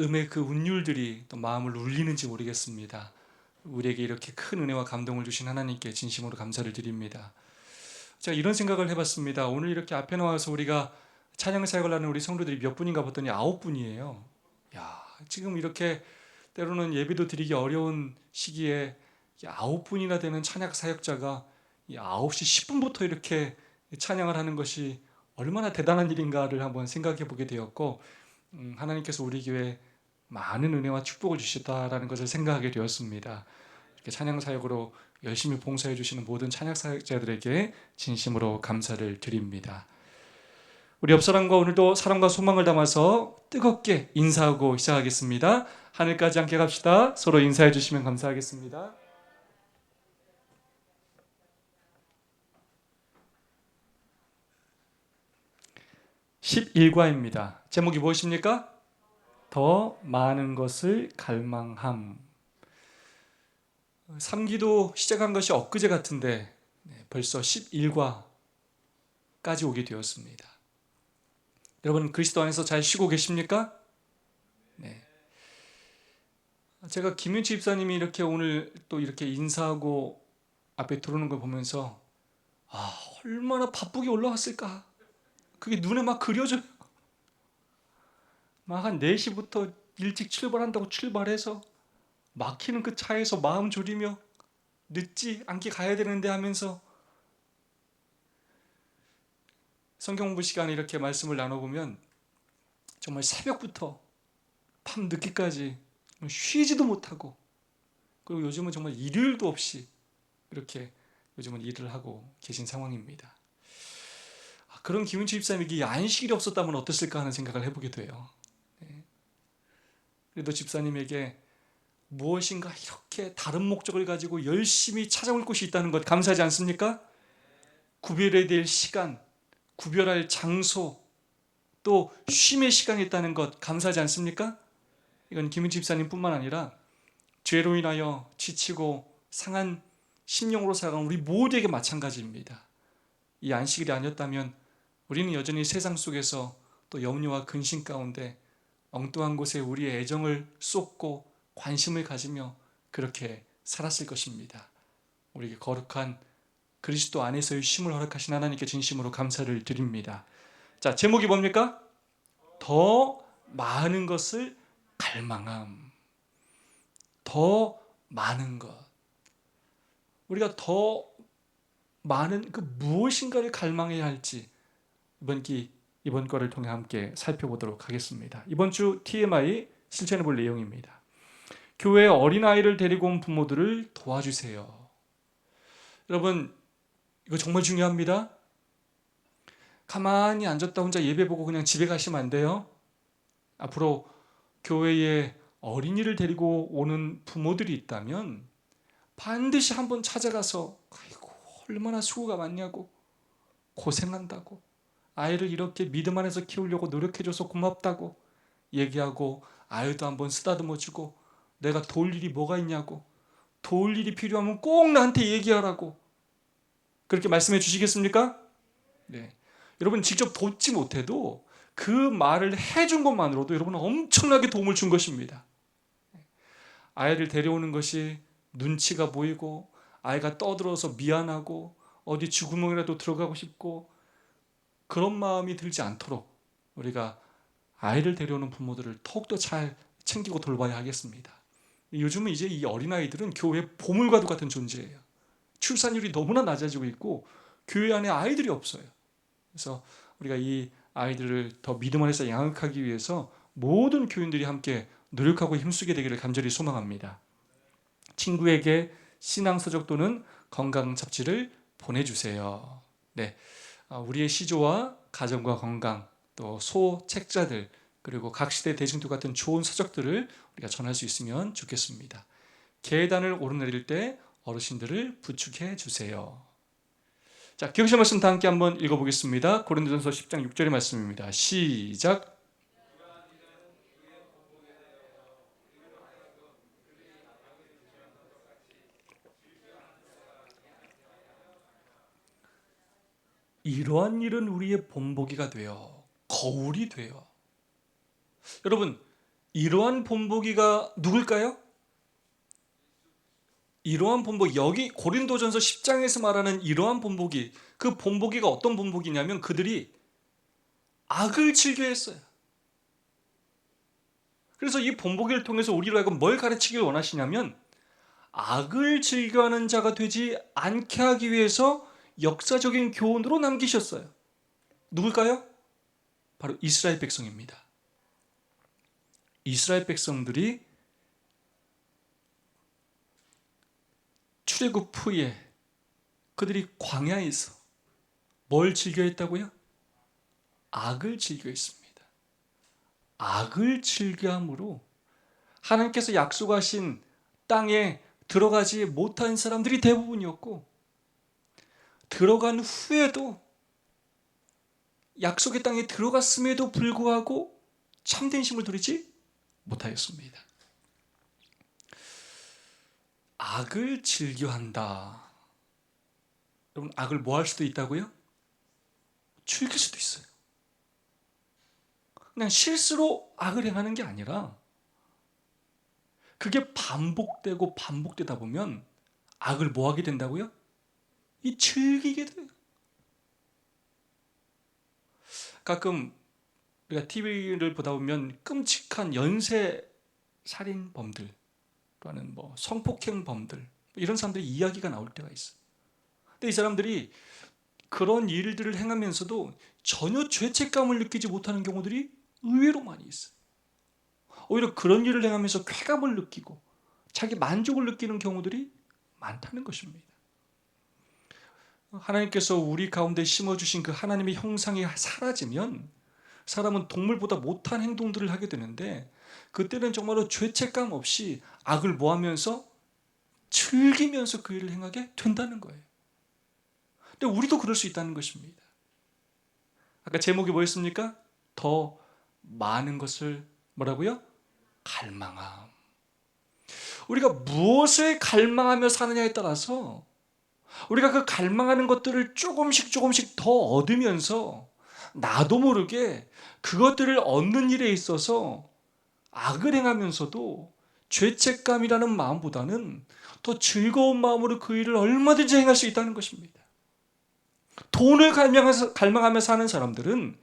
음의 그 운율들이 또 마음을 울리는지 모르겠습니다. 우리에게 이렇게 큰 은혜와 감동을 주신 하나님께 진심으로 감사를 드립니다. 제가 이런 생각을 해봤습니다. 오늘 이렇게 앞에 나와서 우리가 찬양 사역을 하는 우리 성도들이 몇 분인가 봤더니 9분이에요. 야, 지금 이렇게 때로는 예배도 드리기 어려운 시기에 9분이나 되는 찬양 사역자가 9시 10분부터 이렇게 찬양을 하는 것이 얼마나 대단한 일인가를 한번 생각해 보게 되었고, 하나님께서 우리 교회에 많은 은혜와 축복을 주셨다라는 것을 생각하게 되었습니다. 이렇게 찬양 사역으로 열심히 봉사해 주시는 모든 찬양 사역자들에게 진심으로 감사를 드립니다. 우리 옆사람과 오늘도 사랑과 소망을 담아서 뜨겁게 인사하고 시작하겠습니다. 하늘까지 함께 갑시다. 서로 인사해 주시면 감사하겠습니다. 11과입니다. 제목이 무엇입니까? 더 많은 것을 갈망함. 3기도 시작한 것이 엊그제 같은데 벌써 11과까지 오게 되었습니다. 여러분 그리스도 안에서 잘 쉬고 계십니까? 네. 제가 김윤치 집사님이 이렇게 오늘 또 이렇게 인사하고 앞에 들어오는 걸 보면서 얼마나 바쁘게 올라왔을까? 그게 눈에 막 그려져요. 막 한 4시부터 일찍 출발한다고 출발해서 막히는 그 차에서 마음 졸이며 늦지 않게 가야 되는데 하면서 성경 공부 시간에 이렇게 말씀을 나눠보면 정말 새벽부터 밤 늦게까지 쉬지도 못하고, 그리고 요즘은 정말 일요일도 없이 이렇게 요즘은 일을 하고 계신 상황입니다. 그런 김윤치 집사님에게 안식일이 없었다면 어땠을까 하는 생각을 해보게 돼요. 그래도 집사님에게 무엇인가 이렇게 다른 목적을 가지고 열심히 찾아올 곳이 있다는 것 감사하지 않습니까? 구별해야 될 시간, 구별할 장소, 또 쉼의 시간이 있다는 것 감사하지 않습니까? 이건 김윤치 집사님뿐만 아니라 죄로 인하여 지치고 상한 심령으로 살아가는 우리 모두에게 마찬가지입니다. 이 안식일이 아니었다면 우리는 여전히 세상 속에서 또 염려와 근심 가운데 엉뚱한 곳에 우리의 애정을 쏟고 관심을 가지며 그렇게 살았을 것입니다. 우리에게 거룩한 그리스도 안에서의 쉼을 허락하신 하나님께 진심으로 감사를 드립니다. 자, 제목이 뭡니까? 더 많은 것을 갈망함. 더 많은 것. 우리가 더 많은 그 무엇인가를 갈망해야 할지 이번 거를 통해 함께 살펴보도록 하겠습니다. 이번 주 TMI 실천해 볼 내용입니다. 교회에 어린아이를 데리고 온 부모들을 도와주세요. 여러분 이거 정말 중요합니다. 가만히 앉았다 혼자 예배 보고 그냥 집에 가시면 안 돼요. 앞으로 교회에 어린이를 데리고 오는 부모들이 있다면 반드시 한번 찾아가서 아이고 얼마나 수고가 많냐고, 고생한다고, 아이를 이렇게 믿음 안에서 키우려고 노력해줘서 고맙다고 얘기하고, 아이도 한번 쓰다듬어주고, 내가 도울 일이 뭐가 있냐고, 도울 일이 필요하면 꼭 나한테 얘기하라고 그렇게 말씀해 주시겠습니까? 네. 여러분 직접 돕지 못해도 그 말을 해준 것만으로도 여러분은 엄청나게 도움을 준 것입니다. 아이를 데려오는 것이 눈치가 보이고 아이가 떠들어서 미안하고 어디 쥐구멍이라도 들어가고 싶고 그런 마음이 들지 않도록 우리가 아이를 데려오는 부모들을 더욱더 잘 챙기고 돌봐야 하겠습니다. 요즘은 이제 이 어린아이들은 교회 보물과도 같은 존재예요. 출산율이 너무나 낮아지고 있고 교회 안에 아이들이 없어요. 그래서 우리가 이 아이들을 더 믿음 안에서 양육하기 위해서 모든 교인들이 함께 노력하고 힘쓰게 되기를 간절히 소망합니다. 친구에게 신앙서적 또는 건강 잡지를 보내주세요. 네, 우리의 시조와 가정과 건강, 또 소책자들, 그리고 각 시대 대중도 같은 좋은 서적들을 우리가 전할 수 있으면 좋겠습니다. 계단을 오르내릴 때 어르신들을 부축해 주세요. 자, 기억하실 말씀 다 함께 한번 읽어보겠습니다. 고린도전서 10장 6절의 말씀입니다. 시작. 이러한 일은 우리의 본보기가 되어 거울이 되어. 여러분 이러한 본보기가 누굴까요? 이러한 본보기, 여기 고린도전서 10장에서 말하는 이러한 본보기, 그 본보기가 어떤 본보기냐면 그들이 악을 즐겨했어요. 그래서 이 본보기를 통해서 우리로 하여금 뭘 가르치길 원하시냐면 악을 즐겨하는 자가 되지 않게 하기 위해서 역사적인 교훈으로 남기셨어요. 누굴까요? 바로 이스라엘 백성입니다. 이스라엘 백성들이 출애굽 후에 그들이 광야에서 뭘 즐겨했다고요? 악을 즐겨했습니다. 악을 즐겨함으로 하나님께서 약속하신 땅에 들어가지 못한 사람들이 대부분이었고, 들어간 후에도 약속의 땅에 들어갔음에도 불구하고 참된 힘을 누리지 못하였습니다. 악을 즐겨한다. 여러분, 악을 뭐 할 수도 있다고요? 즐길 수도 있어요. 그냥 실수로 악을 행하는 게 아니라 그게 반복되고 반복되다 보면 악을 뭐 하게 된다고요? 이 즐기게 돼요. 가끔 우리가 TV를 보다 보면 끔찍한 연쇄 살인범들 또는 뭐 성폭행범들 이런 사람들의 이야기가 나올 때가 있어요. 근데 이 사람들이 그런 일들을 행하면서도 전혀 죄책감을 느끼지 못하는 경우들이 의외로 많이 있어요. 오히려 그런 일을 행하면서 쾌감을 느끼고 자기 만족을 느끼는 경우들이 많다는 것입니다. 하나님께서 우리 가운데 심어주신 그 하나님의 형상이 사라지면 사람은 동물보다 못한 행동들을 하게 되는데, 그때는 정말로 죄책감 없이 악을 모하면서 즐기면서 그 일을 행하게 된다는 거예요. 근데 우리도 그럴 수 있다는 것입니다. 아까 제목이 뭐였습니까? 더 많은 것을 뭐라고요? 갈망함. 우리가 무엇을 갈망하며 사느냐에 따라서 우리가 그 갈망하는 것들을 조금씩 더 얻으면서 나도 모르게 그것들을 얻는 일에 있어서 악을 행하면서도 죄책감이라는 마음보다는 더 즐거운 마음으로 그 일을 얼마든지 행할 수 있다는 것입니다. 돈을 갈망하며 사는 사람들은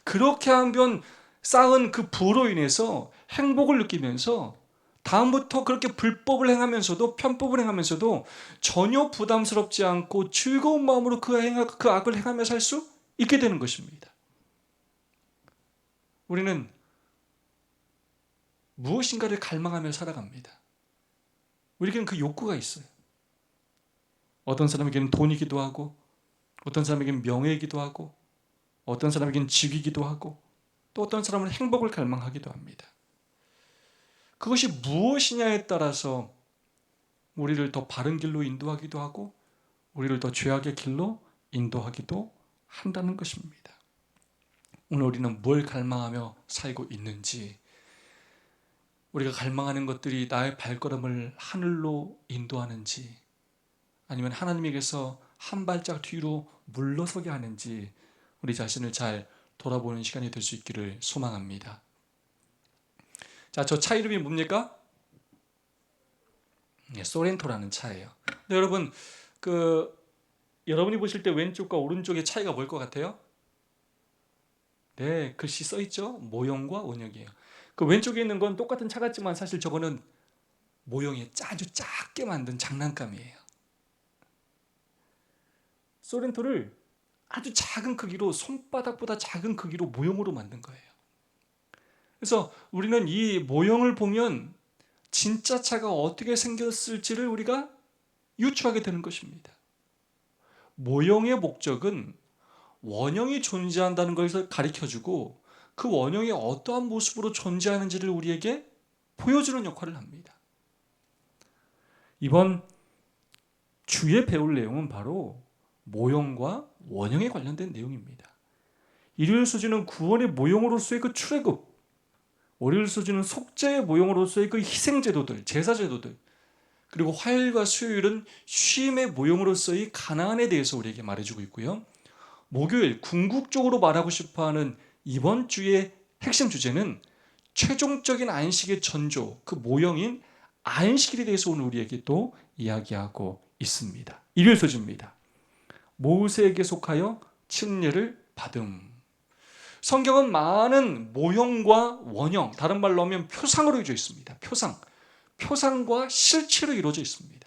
그렇게 하면 쌓은 그 부로 인해서 행복을 느끼면서 다음부터 그렇게 불법을 행하면서도 편법을 행하면서도 전혀 부담스럽지 않고 즐거운 마음으로 그 악을 행하며 살 수 있게 되는 것입니다. 우리는 무엇인가를 갈망하며 살아갑니다. 우리에게는 그 욕구가 있어요. 어떤 사람에게는 돈이기도 하고, 어떤 사람에게는 명예이기도 하고, 어떤 사람에게는 직위이기도 하고, 또 어떤 사람은 행복을 갈망하기도 합니다. 그것이 무엇이냐에 따라서 우리를 더 바른 길로 인도하기도 하고 우리를 더 죄악의 길로 인도하기도 한다는 것입니다. 오늘 우리는 뭘 갈망하며 살고 있는지, 우리가 갈망하는 것들이 나의 발걸음을 하늘로 인도하는지 아니면 하나님에게서 한 발짝 뒤로 물러서게 하는지 우리 자신을 잘 돌아보는 시간이 될 수 있기를 소망합니다. 자, 저 차 이름이 뭡니까? 소렌토라는 차예요. 근데 여러분, 여러분이 보실 때 왼쪽과 오른쪽의 차이가 뭘 것 같아요? 네, 글씨 써 있죠? 모형과 원형이에요. 그 왼쪽에 있는 건 똑같은 차 같지만 사실 저거는 모형이 아주 작게 만든 장난감이에요. 소렌토를 아주 작은 크기로, 손바닥보다 작은 크기로 모형으로 만든 거예요. 그래서 우리는 이 모형을 보면 진짜 차가 어떻게 생겼을지를 우리가 유추하게 되는 것입니다. 모형의 목적은 원형이 존재한다는 것을 가르쳐주고 그 원형이 어떠한 모습으로 존재하는지를 우리에게 보여주는 역할을 합니다. 이번 주에 배울 내용은 바로 모형과 원형에 관련된 내용입니다. 일요일 수지는 구원의 모형으로서의 그 출애굽, 월요일 수지는 속죄의 모형으로서의 그 희생제도들, 제사제도들, 그리고 화요일과 수요일은 쉼의 모형으로서의 가나안에 대해서 우리에게 말해주고 있고요. 목요일 궁극적으로 말하고 싶어하는 이번 주의 핵심 주제는 최종적인 안식의 전조, 그 모형인 안식일에 대해서 오늘 우리에게 또 이야기하고 있습니다. 일요일 소지입니다. 모세에게 속하여 침례를 받음. 성경은 많은 모형과 원형, 다른 말로 하면 표상으로 이루어져 있습니다. 표상과 실체로 이루어져 있습니다.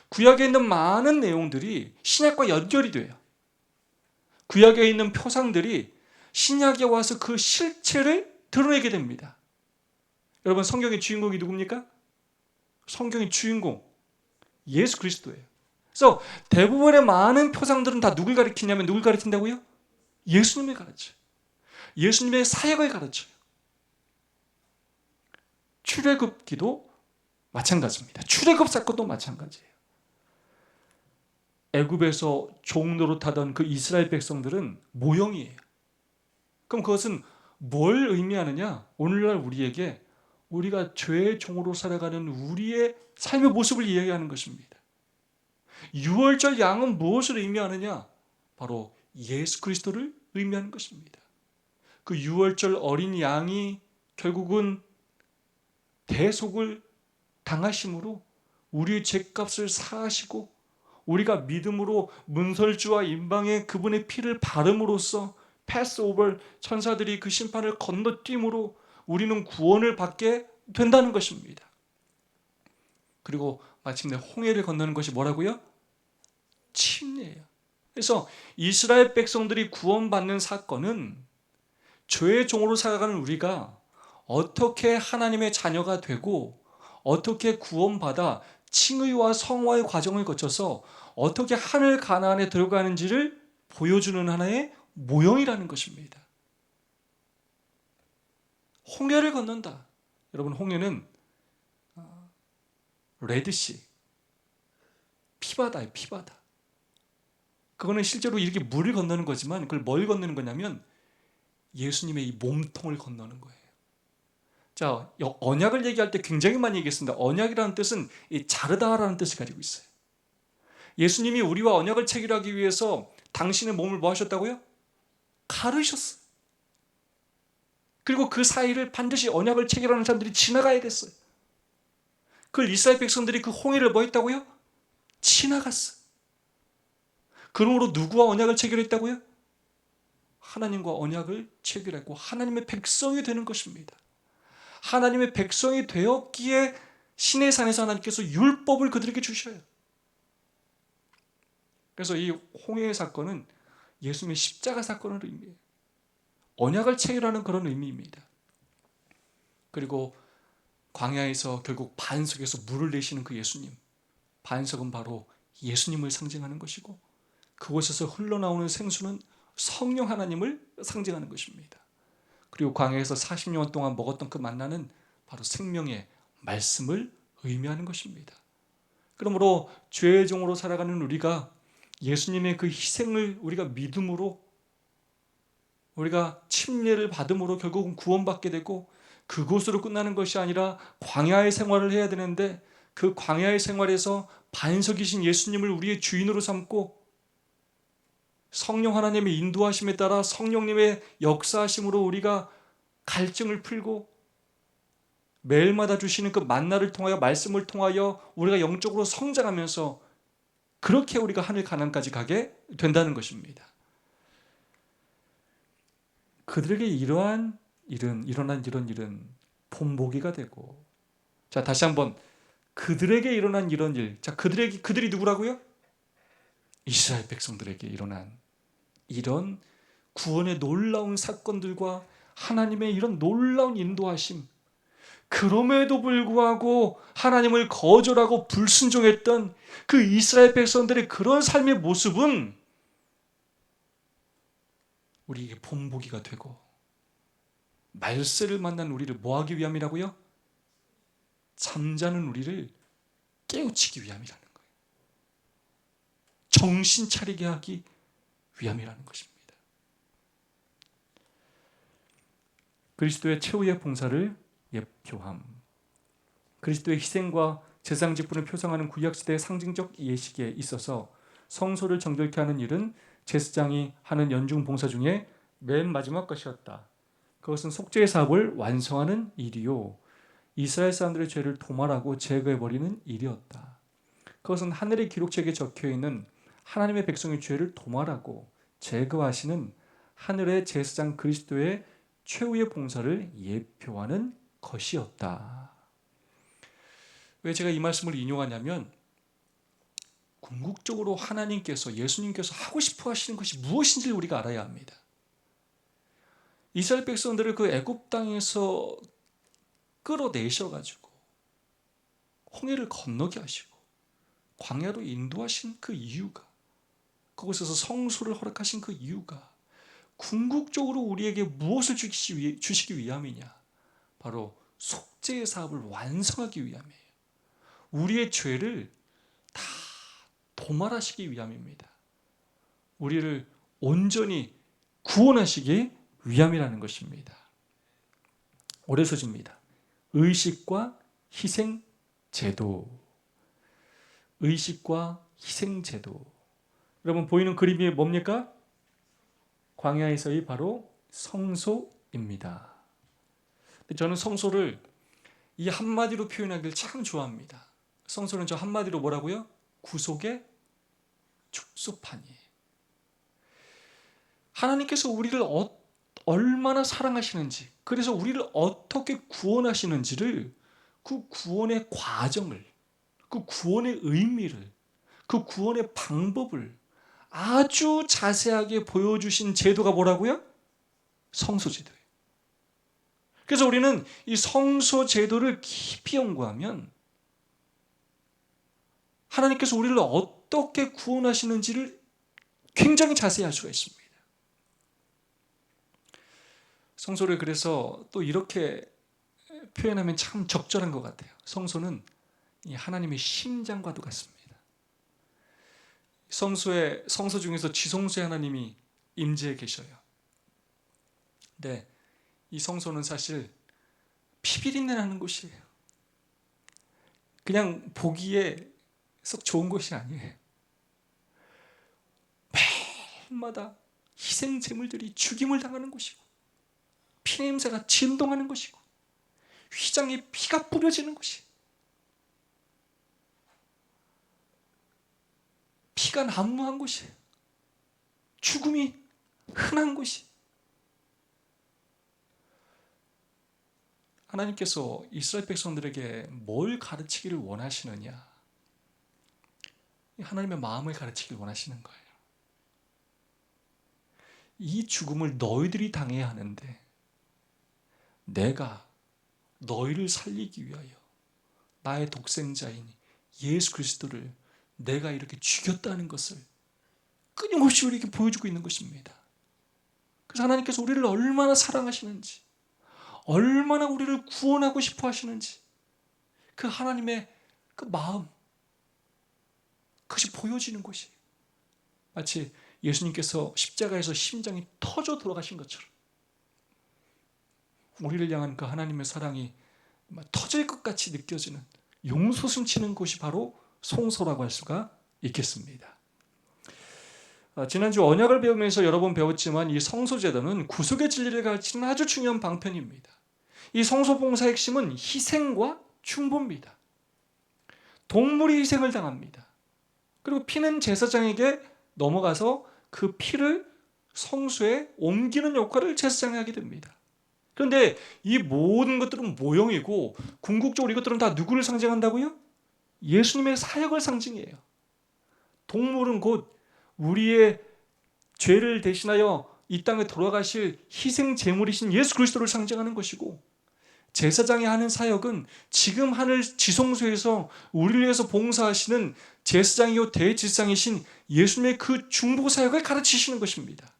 구약에 있는 많은 내용들이 신약과 연결이 돼요. 구약에 있는 표상들이 신약에 와서 그 실체를 드러내게 됩니다. 여러분, 성경의 주인공이 누굽니까? 성경의 주인공 예수 그리스도예요. 그래서 대부분의 많은 표상들은 다 누굴 가리키냐면 누굴 가리킨다고요? 예수님을 가르쳐요. 예수님의 사역을 가르쳐요. 출애굽기도 마찬가지입니다. 출애굽 사건도 마찬가지예요. 애굽에서 종 노릇하던 그 이스라엘 백성들은 모형이에요. 그럼 그것은 뭘 의미하느냐? 오늘날 우리에게 우리가 죄의 종으로 살아가는 우리의 삶의 모습을 이야기하는 것입니다. 유월절 양은 무엇을 의미하느냐? 바로 예수 그리스도를 의미하는 것입니다. 그 유월절 어린 양이 결국은 대속을 당하심으로 우리의 죄값을 사하시고 우리가 믿음으로 문설주와 임방에 그분의 피를 바름으로써 패스오버, 천사들이 그 심판을 건너뛰므로 우리는 구원을 받게 된다는 것입니다. 그리고 마침내 홍해를 건너는 것이 뭐라고요? 침례예요. 그래서 이스라엘 백성들이 구원받는 사건은 죄의 종으로 살아가는 우리가 어떻게 하나님의 자녀가 되고 어떻게 구원받아 칭의와 성화의 과정을 거쳐서 어떻게 하늘 가나안에 들어가는지를 보여주는 하나의 모형이라는 것입니다. 홍해를 건넌다. 여러분, 홍해는 레드시, 피바다예요. 피바다. 그거는 실제로 이렇게 물을 건너는 거지만 그걸 뭘 건너는 거냐면 예수님의 이 몸통을 건너는 거예요. 자, 언약을 얘기할 때 굉장히 많이 얘기했습니다. 언약이라는 뜻은 자르다라는 뜻을 가지고 있어요. 예수님이 우리와 언약을 체결하기 위해서 당신의 몸을 뭐 하셨다고요? 가르셨어요. 그리고 그 사이를 반드시 언약을 체결하는 사람들이 지나가야 됐어요. 그걸 이스라엘 백성들이 그 홍해를 뭐 했다고요? 지나갔어요. 그러므로 누구와 언약을 체결했다고요? 하나님과 언약을 체결했고 하나님의 백성이 되는 것입니다. 하나님의 백성이 되었기에 신의 산에서 하나님께서 율법을 그들에게 주셔요. 그래서 이 홍해의 사건은 예수님의 십자가 사건을 의미해요. 언약을 체결하는 그런 의미입니다. 그리고 광야에서 결국 반석에서 물을 내시는 그 예수님, 반석은 바로 예수님을 상징하는 것이고 그곳에서 흘러나오는 생수는 성령 하나님을 상징하는 것입니다. 그리고 광야에서 40년 동안 먹었던 그 만나는 바로 생명의 말씀을 의미하는 것입니다. 그러므로 죄의 종으로 살아가는 우리가 예수님의 그 희생을 우리가 믿음으로 우리가 침례를 받음으로 결국은 구원받게 되고 그곳으로 끝나는 것이 아니라 광야의 생활을 해야 되는데 그 광야의 생활에서 반석이신 예수님을 우리의 주인으로 삼고 성령 하나님의 인도하심에 따라 성령님의 역사하심으로 우리가 갈증을 풀고 매일마다 주시는 그 만나를 통하여 말씀을 통하여 우리가 영적으로 성장하면서 그렇게 우리가 하늘 가나안까지 가게 된다는 것입니다. 그들에게 일어난 이런 일은 본보기가 되고, 자 다시 한번 그들에게 일어난 이런 일, 자 그들이 누구라고요? 이스라엘 백성들에게 일어난 이런 구원의 놀라운 사건들과 하나님의 이런 놀라운 인도하심, 그럼에도 불구하고 하나님을 거절하고 불순종했던 그 이스라엘 백성들의 그런 삶의 모습은 우리에게 본보기가 되고 말세를 만난 우리를 뭐하기 위함이라고요? 잠자는 우리를 깨우치기 위함이라는 거예요. 정신 차리게 하기 위함이라는 것입니다. 그리스도의 최후의 봉사를 예표함. 그리스도의 희생과 제사장 직분을 표상하는 구약시대의 상징적 예식에 있어서 성소를 정결케 하는 일은 제사장이 하는 연중 봉사 중에 맨 마지막 것이었다. 그것은 속죄의 사업을 완성하는 일이요 이스라엘 사람들의 죄를 도말하고 제거해버리는 일이었다. 그것은 하늘의 기록책에 적혀있는 하나님의 백성의 죄를 도말하고 제거하시는 하늘의 제사장 그리스도의 최후의 봉사를 예표하는 것이었다. 왜 제가 이 말씀을 인용하냐면 궁극적으로 하나님께서 예수님께서 하고 싶어 하시는 것이 무엇인지를 우리가 알아야 합니다. 이스라엘 백성들을 그 애굽 땅에서 끌어내셔가지고 홍해를 건너게 하시고 광야로 인도하신 그 이유가, 그곳에서 성소를 허락하신 그 이유가 궁극적으로 우리에게 무엇을 주시기 위함이냐? 바로 속죄의 사업을 완성하기 위함이에요. 우리의 죄를 다 도말하시기 위함입니다. 우리를 온전히 구원하시기 위함이라는 것입니다. 오래 서집니다. 의식과 희생제도. 의식과 희생제도. 여러분 보이는 그림이 뭡니까? 광야에서의 바로 성소입니다. 저는 성소를 이 한마디로 표현하기를 참 좋아합니다. 성소는 저 한마디로 뭐라고요? 구속의 축소판이에요. 하나님께서 우리를 얼마나 사랑하시는지, 그래서 우리를 어떻게 구원하시는지를, 그 구원의 과정을, 그 구원의 의미를, 그 구원의 방법을 아주 자세하게 보여주신 제도가 뭐라고요? 성소제도예요. 그래서 우리는 이 성소제도를 깊이 연구하면 하나님께서 우리를 어떻게 구원하시는지를 굉장히 자세히 알 수가 있습니다. 성소를 그래서 또 이렇게 표현하면 참 적절한 것 같아요. 성소는 하나님의 심장과도 같습니다. 성소 중에서 지성소에 하나님이 임재해 계셔요. 근데 이 성소는 사실 피비린내 나는 곳이에요. 그냥 보기에 썩 좋은 곳이 아니에요. 매일마다 희생 제물들이 죽임을 당하는 곳이고, 피냄새가 진동하는 곳이고, 휘장에 피가 뿌려지는 곳이, 피가 난무한 곳이에요. 죽음이 흔한 곳이. 하나님께서 이스라엘 백성들에게 뭘 가르치기를 원하시느냐? 하나님의 마음을 가르치기를 원하시는 거예요. 이 죽음을 너희들이 당해야 하는데 내가 너희를 살리기 위하여 나의 독생자인 예수 그리스도를 내가 이렇게 죽였다는 것을 끊임없이 우리에게 보여주고 있는 것입니다. 그래서 하나님께서 우리를 얼마나 사랑하시는지, 얼마나 우리를 구원하고 싶어 하시는지, 그 하나님의 그 마음, 그것이 보여지는 것이에요. 마치 예수님께서 십자가에서 심장이 터져 돌아가신 것처럼 우리를 향한 그 하나님의 사랑이 터질 것 같이 느껴지는, 용솟음치는 곳이 바로 성소라고 할 수가 있겠습니다. 지난주 언약을 배우면서 여러 번 배웠지만 이 성소제도는 구속의 진리를 가르치는 아주 중요한 방편입니다. 이 성소봉사의 핵심은 희생과 중보입니다. 동물이 희생을 당합니다. 그리고 피는 제사장에게 넘어가서 그 피를 성소에 옮기는 역할을 제사장이 하게 됩니다. 그런데 이 모든 것들은 모형이고 궁극적으로 이것들은 다 누구를 상징한다고요? 예수님의 사역을 상징해요. 동물은 곧 우리의 죄를 대신하여 이 땅에 돌아가실 희생 제물이신 예수 그리스도를 상징하는 것이고, 제사장이 하는 사역은 지금 하늘 지성소에서 우리를 위해서 봉사하시는 제사장이요 대제사장이신 예수님의 그 중보 사역을 가르치시는 것입니다.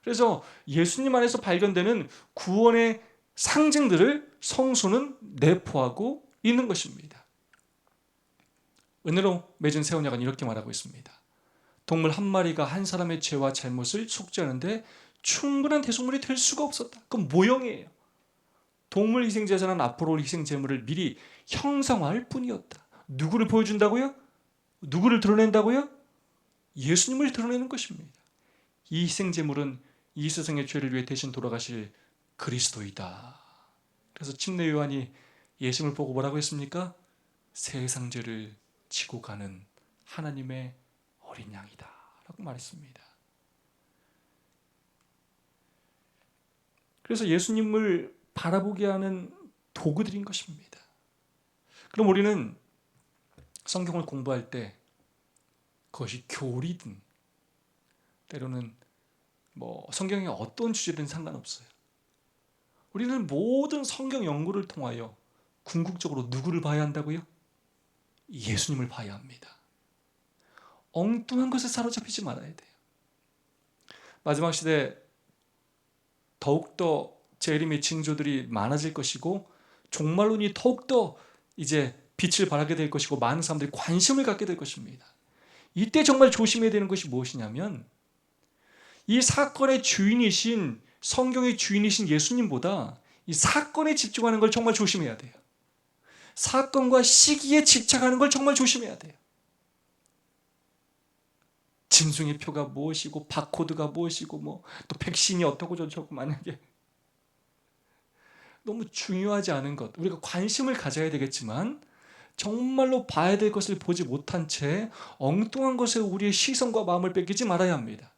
그래서 예수님 안에서 발견되는 구원의 상징들을 성소는 내포하고 있는 것입니다. 은혜로 맺은 새 언약은 이렇게 말하고 있습니다. 동물 한 마리가 한 사람의 죄와 잘못을 속죄하는데 충분한 대속물이 될 수가 없었다. 그건 모형이에요. 동물 희생제사는 앞으로 올 희생제물을 미리 형상화할 뿐이었다. 누구를 보여준다고요? 누구를 드러낸다고요? 예수님을 드러내는 것입니다. 이 희생제물은 이 세상의 죄를 위해 대신 돌아가실 그리스도이다. 그래서 침례 요한이 예수님을 보고 뭐라고 했습니까? 세상 죄를 지고 가는 하나님의 어린 양이다 라고 말했습니다. 그래서 예수님을 바라보게 하는 도구들인 것입니다. 그럼 우리는 성경을 공부할 때 그것이 교리든 때로는 성경의 어떤 주제든 상관없어요. 우리는 모든 성경 연구를 통하여 궁극적으로 누구를 봐야 한다고요? 예수님을 봐야 합니다. 엉뚱한 것에 사로잡히지 말아야 돼요. 마지막 시대 더욱더 재림의 징조들이 많아질 것이고 종말론이 더욱더 이제 빛을 발하게 될 것이고 많은 사람들이 관심을 갖게 될 것입니다. 이때 정말 조심해야 되는 것이 무엇이냐면 이 사건의 주인이신 성경의 주인이신 예수님보다 이 사건에 집중하는 걸 정말 조심해야 돼요. 사건과 시기에 집착하는 걸 정말 조심해야 돼요. 짐승의 표가 무엇이고 바코드가 무엇이고 또 백신이 어떻고 저쩌고 만약에 너무 중요하지 않은 것, 우리가 관심을 가져야 되겠지만 정말로 봐야 될 것을 보지 못한 채 엉뚱한 것에 우리의 시선과 마음을 뺏기지 말아야 합니다.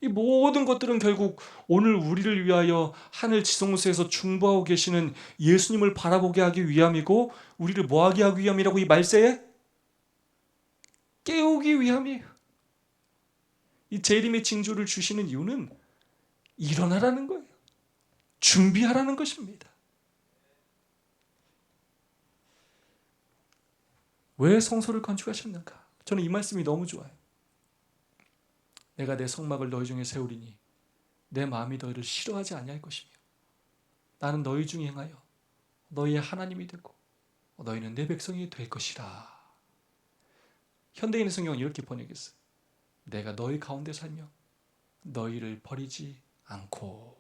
이 모든 것들은 결국 오늘 우리를 위하여 하늘 지성소에서 중보하고 계시는 예수님을 바라보게 하기 위함이고 우리를 뭐하게 하기 위함이라고 이 말세에 깨우기 위함이에요. 이 재림의 징조를 주시는 이유는 일어나라는 거예요. 준비하라는 것입니다. 왜 성소를 건축하셨는가? 저는 이 말씀이 너무 좋아요. 내가 내 성막을 너희 중에 세우리니 내 마음이 너희를 싫어하지 아니할 것이며 나는 너희 중에 행하여 너희의 하나님이 되고 너희는 내 백성이 될 것이라. 현대인의 성경은 이렇게 번역했어요. 내가 너희 가운데 살며 너희를 버리지 않고.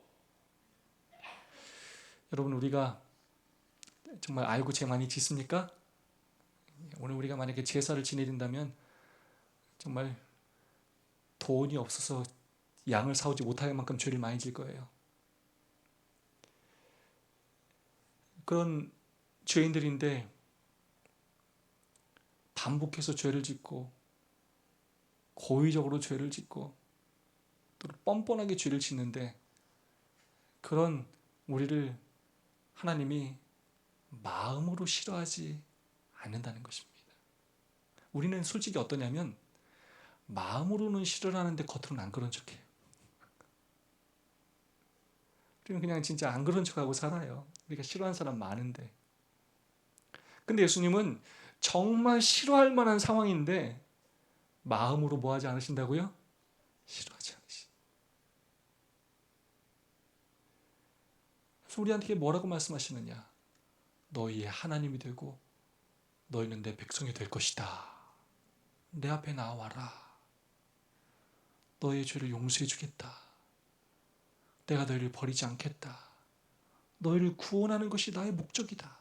여러분, 우리가 정말 알고 죄 많이 짓습니까? 오늘 우리가 만약에 제사를 지내린다면 정말 돈이 없어서 양을 사오지 못할 만큼 죄를 많이 질 거예요. 그런 죄인들인데 반복해서 죄를 짓고 고의적으로 죄를 짓고 또 뻔뻔하게 죄를 짓는데 그런 우리를 하나님이 마음으로 싫어하지 않는다는 것입니다. 우리는 솔직히 어떠냐면 마음으로는 싫어하는데 겉으로는 안 그런 척해요. 우리는 그냥 진짜 안 그런 척하고 살아요. 우리가 싫어하는 사람 많은데. 근데 예수님은 정말 싫어할 만한 상황인데 마음으로 뭐 하지 않으신다고요? 싫어하지 않으신다. 그래서 우리한테 뭐라고 말씀하시느냐? 너희의 하나님이 되고 너희는 내 백성이 될 것이다. 내 앞에 나와라. 너희의 죄를 용서해 주겠다. 내가 너희를 버리지 않겠다. 너희를 구원하는 것이 나의 목적이다.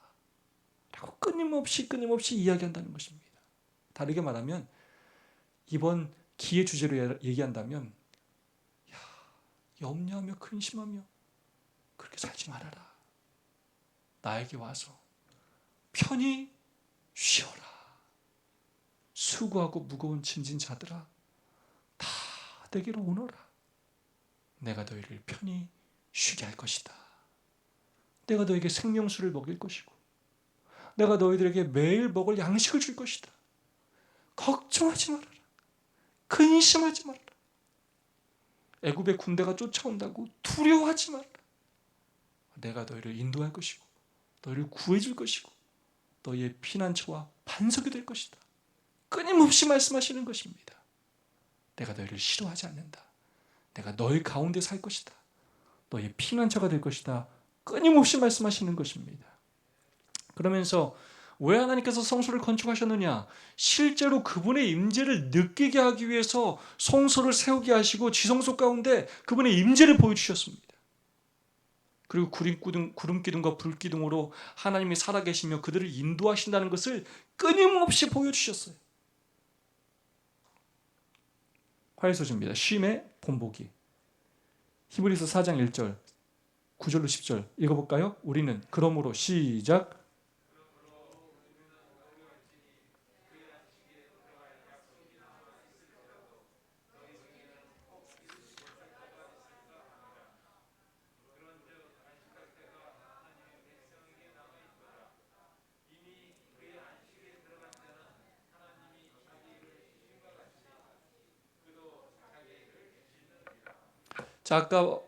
라고 끊임없이 이야기한다는 것입니다. 다르게 말하면 이번 기회 주제로 얘기한다면 염려하며 근심하며 그렇게 살지 말아라. 나에게 와서 편히 쉬어라. 수고하고 무거운 짐진 자들아 다 내게로 오너라. 내가 너희를 편히 쉬게 할 것이다. 내가 너에게 생명수를 먹일 것이고 내가 너희들에게 매일 먹을 양식을 줄 것이다. 걱정하지 말아라. 근심하지 말아라. 애굽의 군대가 쫓아온다고 두려워하지 말아라. 내가 너희를 인도할 것이고 너희를 구해줄 것이고 너희의 피난처와 반석이 될 것이다. 끊임없이 말씀하시는 것입니다. 내가 너희를 싫어하지 않는다. 내가 너희 가운데 살 것이다. 너희의 피난처가 될 것이다. 끊임없이 말씀하시는 것입니다. 그러면서 왜 하나님께서 성소를 건축하셨느냐? 실제로 그분의 임재를 느끼게 하기 위해서 성소를 세우게 하시고 지성소 가운데 그분의 임재를 보여주셨습니다. 그리고 구름기둥과 불기둥으로 하나님이 살아계시며 그들을 인도하신다는 것을 끊임없이 보여주셨어요. 화해소지입니다. 쉼의 본보기. 히브리서 4장 1절, 9절로 10절 읽어볼까요? 우리는 그러므로 시작. 자, 아까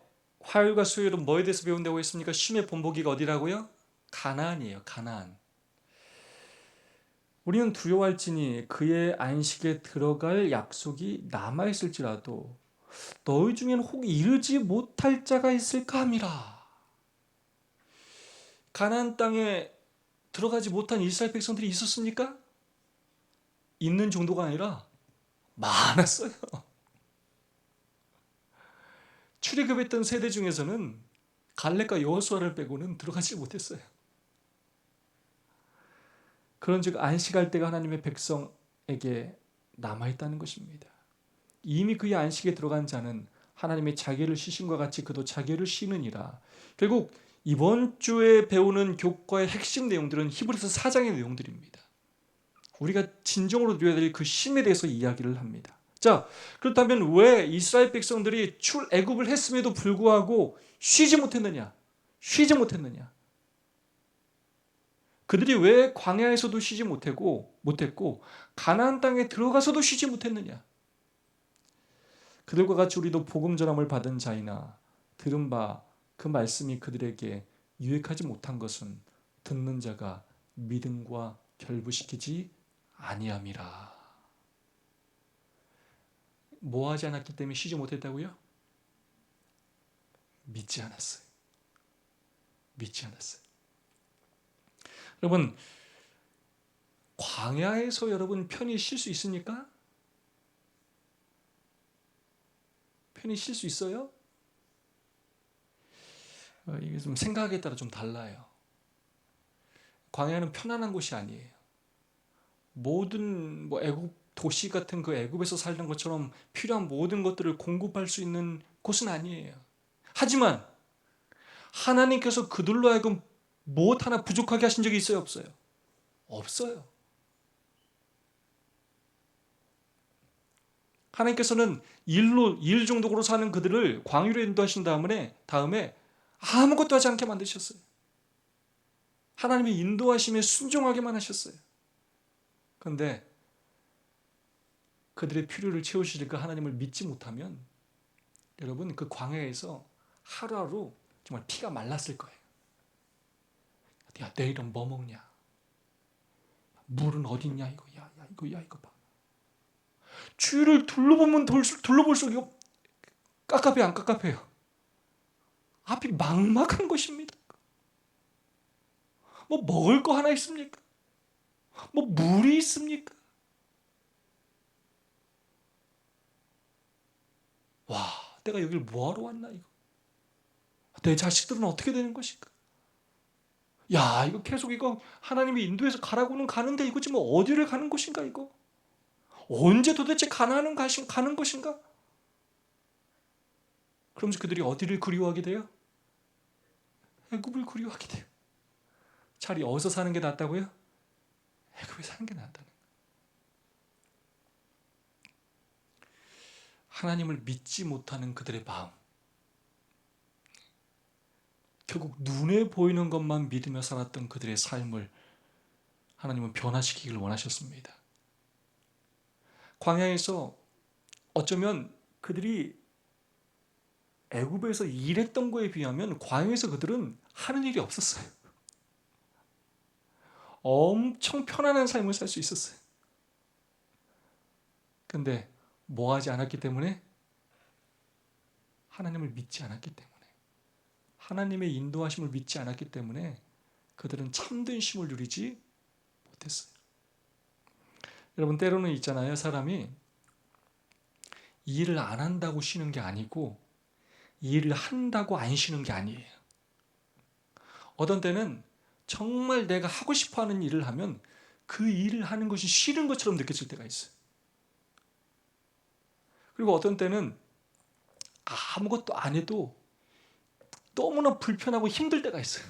화요일과 수요일은 뭐에 대해서 배운다고 했습니까? 쉼의 본보기가 어디라고요? 가나안이에요. 가나안. 우리는 두려워할지니 그의 안식에 들어갈 약속이 남아있을지라도 너희 중에는 혹 이르지 못할 자가 있을까 함이라. 가나안 땅에 들어가지 못한 이스라엘 백성들이 있었습니까? 있는 정도가 아니라 많았어요. 출애굽했던 세대 중에서는 갈렙과 여호수아를 빼고는 들어가지 못했어요. 그런즉 안식할 때가 하나님의 백성에게 남아있다는 것입니다. 이미 그의 안식에 들어간 자는 하나님의 자기를 쉬심과 같이 그도 자기를 쉬느니라. 결국 이번 주에 배우는 교과의 핵심 내용들은 히브리서 4장의 내용들입니다. 우리가 진정으로 누려야 될 그 쉼에 대해서 이야기를 합니다. 자, 그렇다면 왜 이스라엘 백성들이 출애굽을 했음에도 불구하고 쉬지 못했느냐? 쉬지 못했느냐? 그들이 왜 광야에서도 쉬지 못했고 가나안 땅에 들어가서도 쉬지 못했느냐? 그들과 같이 우리도 복음 전함을 받은 자이나 들은 바 그 말씀이 그들에게 유익하지 못한 것은 듣는 자가 믿음과 결부시키지 아니함이라. 뭐 하지 않았기 때문에 쉬지 못했다고요? 믿지 않았어요. 믿지 않았어요. 여러분, 광야에서 여러분 편히 쉴 수 있습니까? 편히 쉴 수 있어요? 이게 좀 생각에 따라 좀 달라요. 광야는 편안한 곳이 아니에요. 모든 애굽 도시 같은 그 애굽에서 살던 것처럼 필요한 모든 것들을 공급할 수 있는 곳은 아니에요. 하지만 하나님께서 그들로 하여금 무엇 하나 부족하게 하신 적이 있어요, 없어요? 없어요. 하나님께서는 일 중독으로 사는 그들을 광야로 인도하신 다음에 아무것도 하지 않게 만드셨어요. 하나님의 인도하심에 순종하게만 하셨어요. 그런데 그들의 필요를 채우실 그 하나님을 믿지 못하면 여러분 그 광야에서 하루하루 정말 피가 말랐을 거예요. 야, 내일은 뭐 먹냐? 물은 어딨냐 이거. 야 이거 봐. 주위를 둘러볼수록 이거 깝깝해요, 안 깝깝해요? 앞이 막막한 것입니다. 뭐 먹을 거 하나 있습니까? 뭐 물이 있습니까? 와, 내가 여기를 뭐하러 왔나 이거? 내 자식들은 어떻게 되는 것인가? 야, 이거 계속 이거 하나님이 인도해서 가라고는 가는데 이거 지금 어디를 가는 것인가 이거? 언제 도대체 가는 것인가? 그러면서 그들이 어디를 그리워하게 돼요? 애굽을 그리워하게 돼요. 차라리 어디서 사는 게 낫다고요? 애굽에 사는 게 낫다는 거예요. 하나님을 믿지 못하는 그들의 마음. 결국 눈에 보이는 것만 믿으며 살았던 그들의 삶을 하나님은 변화시키기를 원하셨습니다. 광야에서 어쩌면 그들이 애굽에서 일했던 거에 비하면 광야에서 그들은 하는 일이 없었어요. 엄청 편안한 삶을 살 수 있었어요. 근데 뭐 하지 않았기 때문에? 하나님을 믿지 않았기 때문에. 하나님의 인도하심을 믿지 않았기 때문에 그들은 참된 쉼을 누리지 못했어요. 여러분 때로는 있잖아요. 사람이 일을 안 한다고 쉬는 게 아니고 일을 한다고 안 쉬는 게 아니에요. 어떤 때는 정말 내가 하고 싶어하는 일을 하면 그 일을 하는 것이 쉬는 것처럼 느껴질 때가 있어요. 그리고 어떤 때는 아무것도 안 해도 너무나 불편하고 힘들 때가 있어요.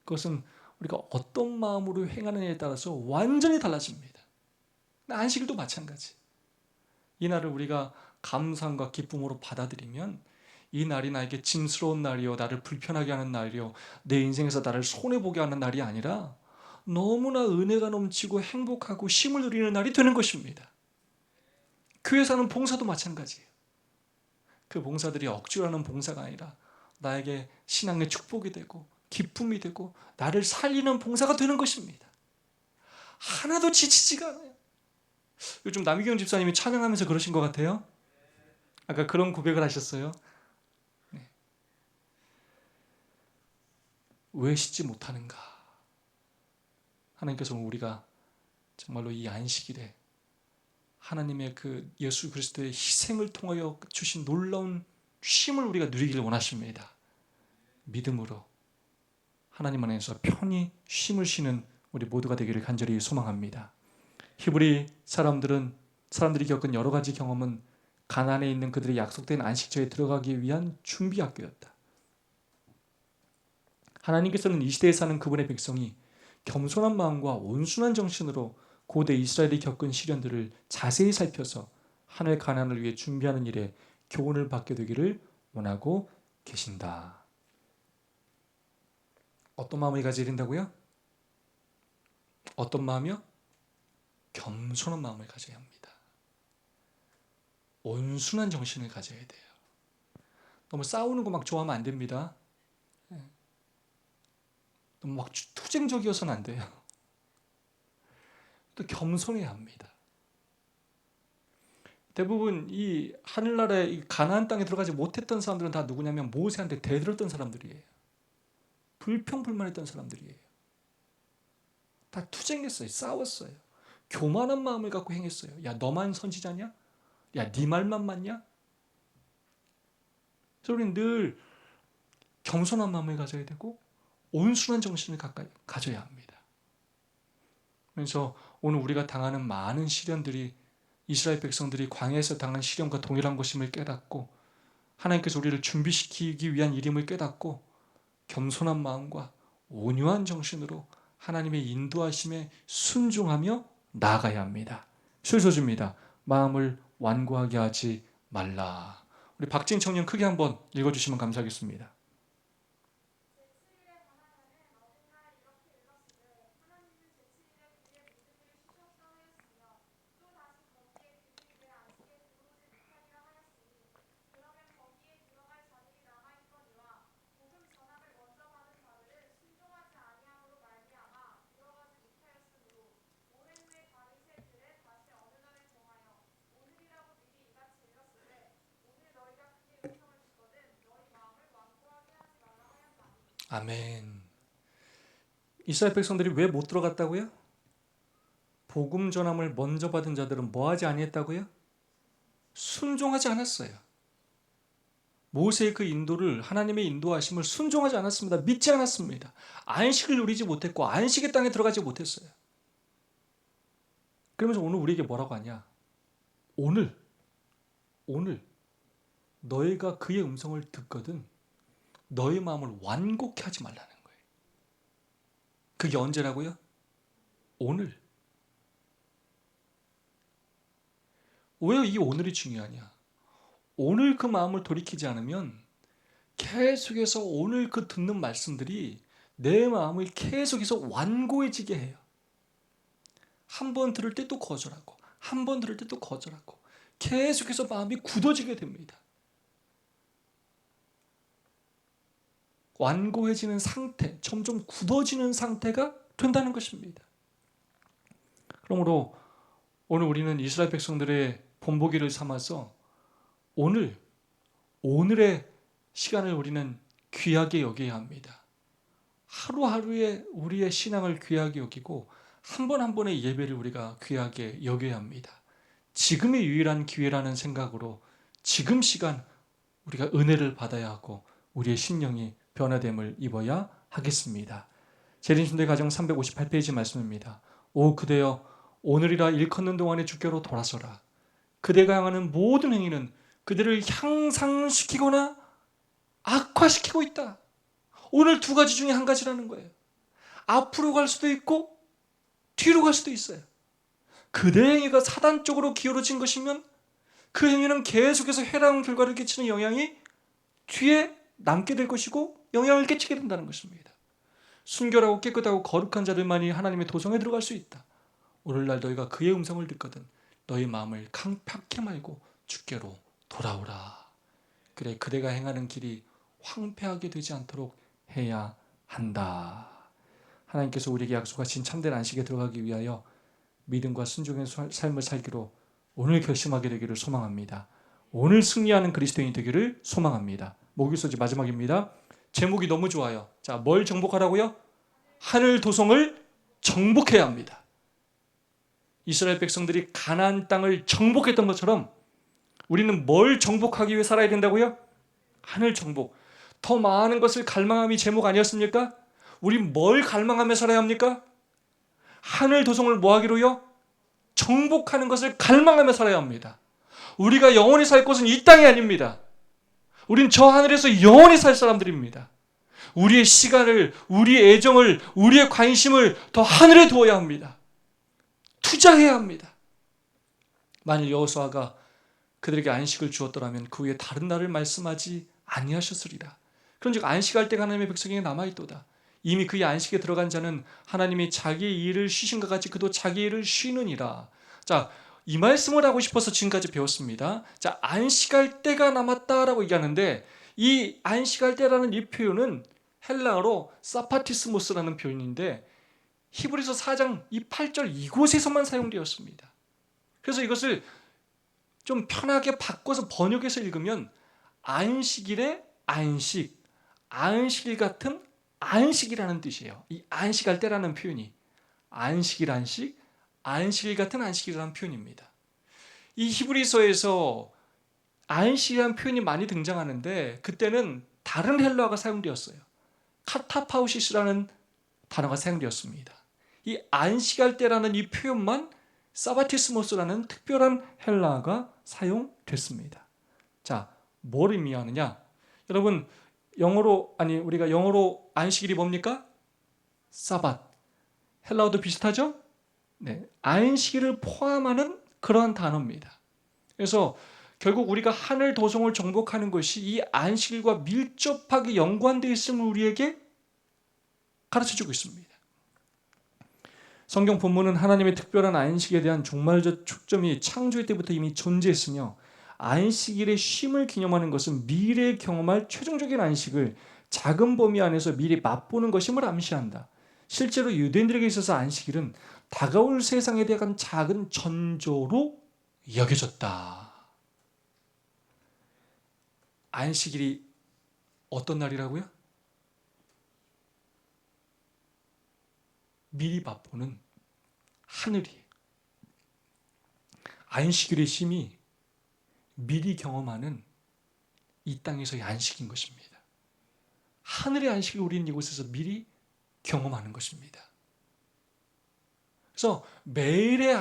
그것은 우리가 어떤 마음으로 행하느냐에 따라서 완전히 달라집니다. 안식일도 마찬가지. 이 날을 우리가 감사함과 기쁨으로 받아들이면 이 날이 나에게 짐스러운 날이요, 나를 불편하게 하는 날이요, 내 인생에서 나를 손해보게 하는 날이 아니라 너무나 은혜가 넘치고 행복하고 쉼을 누리는 날이 되는 것입니다. 교회 사는 봉사도 마찬가지예요. 그 봉사들이 억지로 하는 봉사가 아니라 나에게 신앙의 축복이 되고 기쁨이 되고 나를 살리는 봉사가 되는 것입니다. 하나도 지치지가 않아요. 요즘 남희경 집사님이 찬양하면서 그러신 것 같아요. 아까 그런 고백을 하셨어요. 네. 왜 쉬지 못하는가? 하나님께서 우리가 정말로 이 안식일에 하나님의 그 예수 그리스도의 희생을 통하여 주신 놀라운 쉼을 우리가 누리기를 원하십니다. 믿음으로 하나님 안에서 편히 쉼을 쉬는 우리 모두가 되기를 간절히 소망합니다. 히브리 사람들이 겪은 여러 가지 경험은 가나안에 있는 그들의 약속된 안식처에 들어가기 위한 준비 학교였다. 하나님께서는 이 시대에 사는 그분의 백성이 겸손한 마음과 온순한 정신으로 고대 이스라엘이 겪은 시련들을 자세히 살펴서 하늘 가나안을 위해 준비하는 일에 교훈을 받게 되기를 원하고 계신다. 어떤 마음을 가져야 된다고요? 어떤 마음이요? 겸손한 마음을 가져야 합니다. 온순한 정신을 가져야 돼요. 너무 싸우는 거 막 좋아하면 안 됩니다. 너무 막 투쟁적이어서는 안 돼요. 또 겸손해야 합니다. 대부분 이 하늘나라의 이 가나안 땅에 들어가지 못했던 사람들은 다 누구냐면 모세한테 대들었던 사람들이에요. 불평불만했던 사람들이에요. 다 투쟁했어요. 싸웠어요. 교만한 마음을 갖고 행했어요. 야, 너만 선지자냐? 야, 네 말만 맞냐? 그래서 우리는 늘 겸손한 마음을 가져야 되고 온순한 정신을 가져야 합니다. 그래서 오늘 우리가 당하는 많은 시련들이 이스라엘 백성들이 광야에서 당한 시련과 동일한 것임을 깨닫고 하나님께서 우리를 준비시키기 위한 일임을 깨닫고 겸손한 마음과 온유한 정신으로 하나님의 인도하심에 순종하며 나아가야 합니다. 술소주입니다. 마음을 완고하게 하지 말라. 우리 박진 청년 크게 한번 읽어주시면 감사하겠습니다. 아멘. 이스라엘 백성들이 왜 못 들어갔다고요? 복음 전함을 먼저 받은 자들은 뭐하지 아니했다고요? 순종하지 않았어요. 모세의 그 인도를 하나님의 인도하심을 순종하지 않았습니다. 믿지 않았습니다. 안식을 누리지 못했고 안식의 땅에 들어가지 못했어요. 그러면서 오늘 우리에게 뭐라고 하냐? 오늘 너희가 그의 음성을 듣거든 너희 마음을 완곡히 하지 말라는 거예요. 그게 언제라고요? 오늘. 왜 이 오늘이 중요하냐? 오늘 그 마음을 돌이키지 않으면 계속해서 오늘 그 듣는 말씀들이 내 마음을 계속해서 완고해지게 해요. 한 번 들을 때 또 거절하고 한 번 들을 때 또 거절하고 계속해서 마음이 굳어지게 됩니다. 완고해지는 상태, 점점 굳어지는 상태가 된다는 것입니다. 그러므로 오늘 우리는 이스라엘 백성들의 본보기를 삼아서 오늘의 시간을 우리는 귀하게 여겨야 합니다. 하루하루의 우리의 신앙을 귀하게 여기고 한 번 한 번의 예배를 우리가 귀하게 여겨야 합니다. 지금이 유일한 기회라는 생각으로 지금 시간 우리가 은혜를 받아야 하고 우리의 심령이 변화됨을 입어야 하겠습니다. 재림신대 가정 358페이지 말씀입니다. 오 그대여 오늘이라 일컫는 동안에 주께로 돌아서라. 그대가 향하는 모든 행위는 그대를 향상시키거나 악화시키고 있다. 오늘 두 가지 중에 한 가지라는 거예요. 앞으로 갈 수도 있고 뒤로 갈 수도 있어요. 그대의 행위가 사단 쪽으로 기울어진 것이면 그 행위는 계속해서 해로운 결과를 끼치는 영향이 뒤에 남게 될 것이고 영향을 끼치게 된다는 것입니다. 순결하고 깨끗하고 거룩한 자들만이 하나님의 도성에 들어갈 수 있다. 오늘날 너희가 그의 음성을 듣거든 너희 마음을 강팍해 말고 주께로 돌아오라. 그래 그대가 행하는 길이 황폐하게 되지 않도록 해야 한다. 하나님께서 우리에게 약속하신 참된 안식에 들어가기 위하여 믿음과 순종의 삶을 살기로 오늘 결심하게 되기를 소망합니다. 오늘 승리하는 그리스도인이 되기를 소망합니다. 목요소지 마지막입니다. 제목이 너무 좋아요. 자, 뭘 정복하라고요? 하늘 도성을 정복해야 합니다. 이스라엘 백성들이 가나안 땅을 정복했던 것처럼 우리는 뭘 정복하기 위해 살아야 된다고요? 하늘 정복. 더 많은 것을 갈망함이 제목 아니었습니까? 우리 뭘 갈망하며 살아야 합니까? 하늘 도성을 뭐 하기로요? 정복하는 것을 갈망하며 살아야 합니다. 우리가 영원히 살 곳은 이 땅이 아닙니다. 우린 저 하늘에서 영원히 살 사람들입니다. 우리의 시간을, 우리의 애정을, 우리의 관심을 더 하늘에 두어야 합니다. 투자해야 합니다. 만일 여호수아가 그들에게 안식을 주었더라면 그 후에 다른 날을 말씀하지 아니하셨으리라. 그런즉 안식할 때가 하나님의 백성에게 남아있도다. 이미 그의 안식에 들어간 자는 하나님이 자기의 일을 쉬신 것 같이 그도 자기 일을 쉬느니라. 자, 이 말씀을 하고 싶어서 지금까지 배웠습니다. 자, 안식할 때가 남았다라고 얘기하는데 이 안식할 때라는 이 표현은 헬라어로 사파티스모스라는 표현인데 히브리서 4장 이 8절 이곳에서만 사용되었습니다. 그래서 이것을 좀 편하게 바꿔서 번역해서 읽으면 안식일의 안식, 안식일 같은 안식이라는 뜻이에요. 이 안식할 때라는 표현이 안식일 안식, 안식일 같은 안식이라는 표현입니다. 이 히브리서에서 안식이라는 표현이 많이 등장하는데 그때는 다른 헬라어가 사용되었어요. 카타파우시스라는 단어가 사용되었습니다. 이 안식할 때라는 이 표현만 사바티스모스라는 특별한 헬라어가 사용됐습니다. 자, 뭘 의미하느냐? 여러분 우리가 영어로 안식일이 뭡니까? 사밧. 헬라어도 비슷하죠? 네, 안식일을 포함하는 그러한 단어입니다. 그래서 결국 우리가 하늘 도성을 정복하는 것이 이 안식일과 밀접하게 연관되어 있음을 우리에게 가르쳐주고 있습니다. 성경 본문은 하나님의 특별한 안식에 대한 종말적 초점이 창조의 때부터 이미 존재했으며 안식일의 쉼을 기념하는 것은 미래에 경험할 최종적인 안식을 작은 범위 안에서 미리 맛보는 것임을 암시한다. 실제로 유대인들에게 있어서 안식일은 다가올 세상에 대한 작은 전조로 여겨졌다. 안식일이 어떤 날이라고요? 미리 맛보는 하늘이에요. 안식일의 쉼이 미리 경험하는 이 땅에서의 안식인 것입니다. 하늘의 안식을 우리는 이곳에서 미리 경험하는 것입니다. 그래서 매일의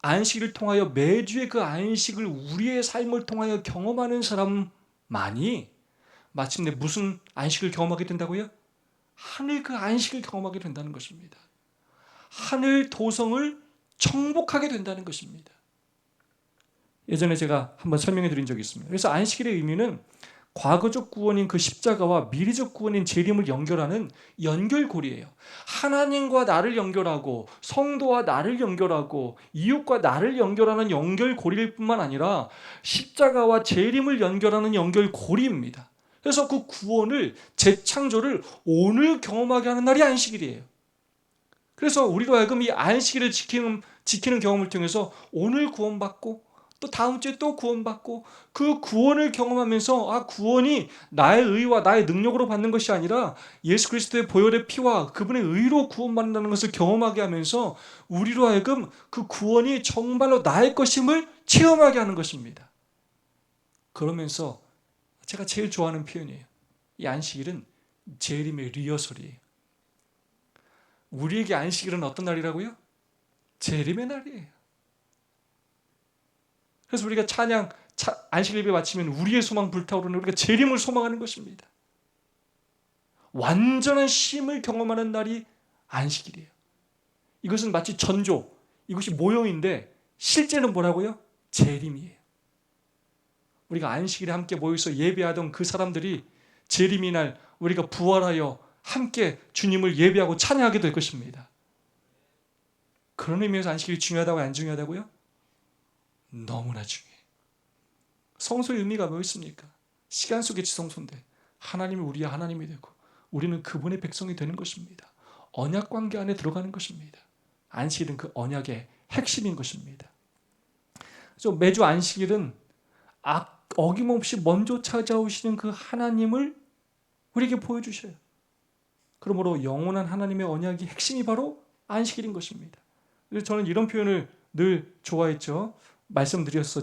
안식을 통하여 매주의 그 안식을 우리의 삶을 통하여 경험하는 사람만이 마침내 무슨 안식을 경험하게 된다고요? 하늘 그 안식을 경험하게 된다는 것입니다. 하늘 도성을 정복하게 된다는 것입니다. 예전에 제가 한번 설명해 드린 적이 있습니다. 그래서 안식일의 의미는 과거적 구원인 그 십자가와 미래적 구원인 재림을 연결하는 연결고리예요. 하나님과 나를 연결하고 성도와 나를 연결하고 이웃과 나를 연결하는 연결고리일 뿐만 아니라 십자가와 재림을 연결하는 연결고리입니다. 그래서 그 구원을, 재창조를 오늘 경험하게 하는 날이 안식일이에요. 그래서 우리로 하여금 이 안식일을 지키는 경험을 통해서 오늘 구원받고 또 다음 주에 또 구원받고 그 구원을 경험하면서 구원이 나의 의와 나의 능력으로 받는 것이 아니라 예수 그리스도의 보혈의 피와 그분의 의로 구원받는다는 것을 경험하게 하면서 우리로 하여금 그 구원이 정말로 나의 것임을 체험하게 하는 것입니다. 그러면서 제가 제일 좋아하는 표현이에요. 이 안식일은 재림의 리허설이에요. 우리에게 안식일은 어떤 날이라고요? 재림의 날이에요. 그래서 우리가 안식 예배 마치면 우리의 소망 불타오르는 우리가 재림을 소망하는 것입니다. 완전한 쉼을 경험하는 날이 안식일이에요. 이것은 마치 전조, 이것이 모형인데 실제는 뭐라고요? 재림이에요. 우리가 안식일에 함께 모여서 예배하던 그 사람들이 재림이 날 우리가 부활하여 함께 주님을 예배하고 찬양하게 될 것입니다. 그런 의미에서 안식일이 중요하다고 안 중요하다고요? 너무나 중요해요. 성소의 의미가 뭐였습니까? 시간 속의 지성소인데 하나님이 우리의 하나님이 되고 우리는 그분의 백성이 되는 것입니다. 언약 관계 안에 들어가는 것입니다. 안식일은 그 언약의 핵심인 것입니다. 그래서 매주 안식일은 어김없이 먼저 찾아오시는 그 하나님을 우리에게 보여주셔요. 그러므로 영원한 하나님의 언약의 핵심이 바로 안식일인 것입니다. 그래서 저는 이런 표현을 늘 좋아했죠.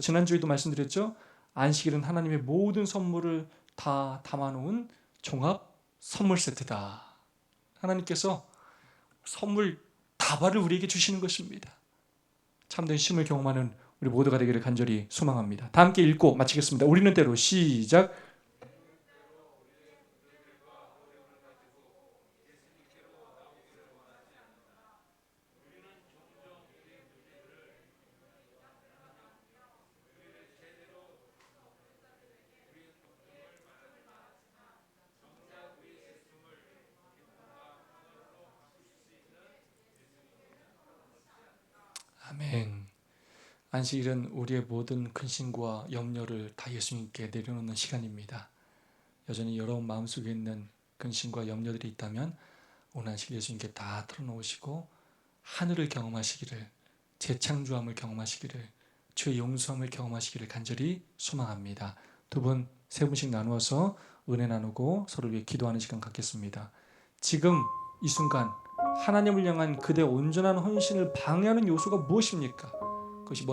지난주에도 말씀드렸죠. 안식일은 하나님의 모든 선물을 다 담아놓은 종합 선물 세트다. 하나님께서 선물 다발을 우리에게 주시는 것입니다. 참된 쉼을 경험하는 우리 모두가 되기를 간절히 소망합니다. 다 함께 읽고 마치겠습니다. 우리는 때로 시작. 아멘. 안식일은 우리의 모든 근심과 염려를 다 예수님께 내려놓는 시간입니다. 여전히 여러분 마음속에 있는 근심과 염려들이 있다면 오늘 안식일 예수님께 다 털어놓으시고 하늘을 경험하시기를, 재창조함을 경험하시기를, 주의 용서함을 경험하시기를 간절히 소망합니다. 두 분, 세 분씩 나누어서 은혜 나누고 서로를 위해 기도하는 시간 갖겠습니다. 지금 이 순간 하나님을 향한 그대 온전한 헌신을 방해하는 요소가 무엇입니까?